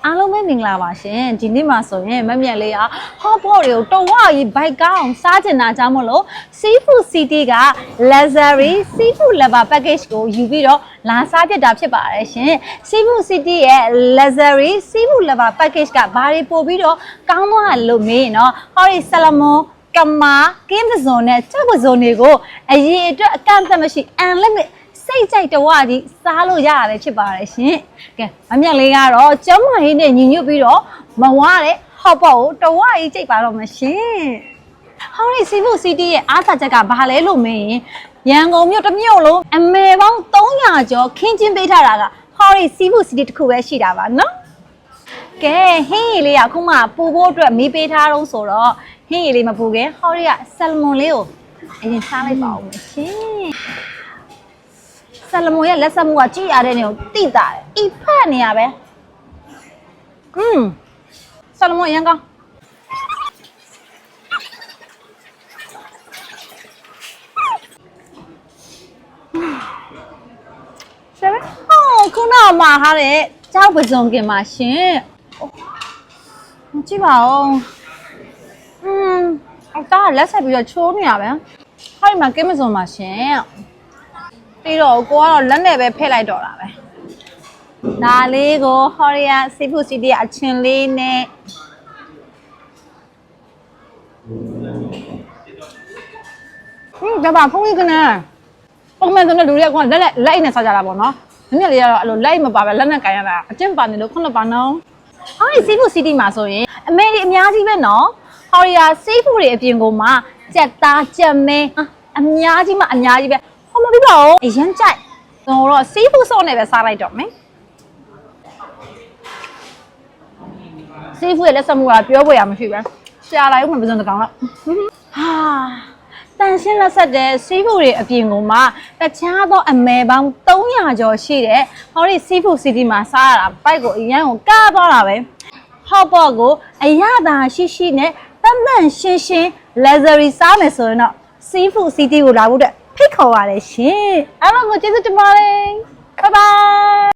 အားလုံးပဲမင်္ဂလာပါရှင်ဒီနေ့မှာဆိုရင်မမြတ်လေးက hot pot တွေကိုတော်ဝကြီးဘိုက်ကောင်းစားချင်တာကြောင့်မလို့ Seafood City က Luxury Seafood Lover Package ကိုယူပြီးတော့လာစားပြတာဖြစ်ပါတယ်ရှင် Seafood City ရဲ့ Luxury Seafood Lover Package ကဘာတွေပို့ပြီးတော့ကောင်းသွားလို့မေးနော်ဟောဒီဆလမွန်ကမာကင်းပဇွန်နဲ့ကြောက်ပဇွန်တွေကိုအရင်အတွက်အကန့်အသတ်မရှိ unlimitedစိတ်ကြိုက်တဝကြီးစားလို့ရတယ်ဖြစ်ပါတယ်ရှင်။ကဲမမြတ်လေးကတော့ကျမဟင်းနဲ့ညီညွတ်ပြီးတော့မဝါတဲ့ဟောက်ပေါ့ကိုတဝကြီးကြိတ်ပါတော့မရှင်။ဟောဒီ Seafood City ရဲ့အားသာချက်ကဘာလဲလို့မေးရင်ရန်ကုန်မြို့တစ်မြို့လုံးအမေပေါင်း300ကျော်ခင်းကျင်းပေးထားတာကဟောဒီ Seafood City တစ်ခုပဲရှိတာပါနော်။ကဲဟင်းရည်လေးကအခုမှပူဖို့အတွက်မေးပေးထားတော့ဆိုတော့ဟင်းရည်လေးမပူခင်ဟောဒီကဆလမွန်လေးကိုအရင်စားလိုက်ပါဦးမရှင်။ဆလမွန်ရဲ့လက်ဆက်မှုကကြည့်ရတဲ့နေကိုတိတာတယ်။ဤဖက်နေရပဲ။ဆလမွန်ရန်ကောင်းဆယ်ဟောခုနကမှာထားတဲ့ကြောက်ပစုံကင်ပါရှင်။ကြည့်ပါဦး။အော်ဒါလက်ဆက်ပြီးတော့ချိုးနေရပဲ။ဟောဒီမှာကင်းမစုံပါရှင်။ပြီးတော့ကိုကတော့လက်နဲ့ပဲဖဲ့လိုက်တော့တာပဲဒါလေးကိုဟောရီယာ Seafood City အချင်းလေးနဲ့ဒါပါဖုန်းကြီးကနေပုံမှန်ဆိုတော့လူတွေကလက်နဲ့စားကြတာပေါ့နော်နည်းနည်းလေးကတော့အဲ့လိုလက်မပါပဲလက်နဲ့ကန်ရတာအကျင့်ပါနေလို့ခုနပါနော်ဟောဒီ Seafood City မှာဆိုရင်အမေကြီးအများကြီးပဲနော်ဟောရီယာ Seafood တွေအပြင်ကိုမှကြက်သားကြက်မဲအများကြီးမှအများကြီးပဲဟောမပြီးပါဘူးအရင်ကြိုက်တော့ seafood sauce နဲ့ပဲစားလိုက်တော့မယ် seafood ရဲ့လက်ဆက်မှုကပြောဖို့ရမရှိပဲရှာလိုက်ဦးမပစုံတကောင်တော့ဟာတန်ရှင်းလက်ဆက်တဲ့ seafood တွေအပြင်ကိုမှတခြားသောအမဲပေါင်း300ကျော်ရှိတဲ့ဟောဒီ seafood city မှာစားရတာဘိုက်ကိုအရန်ကိုကားသွားတာပဲဟော့ပေါ့ကိုအရသာရှိနဲ့တန်တန်ရှင်းရှင်း luxury စားမယ်ဆိုရင်တော့ seafood city ကိုလာဖို့တဲ့ဖိတ်ခေါ်ပါတယ်ရှင်အားလုံးကိုကျေးဇူးတင်ပါတယ်ဘိုင်ဘိုင်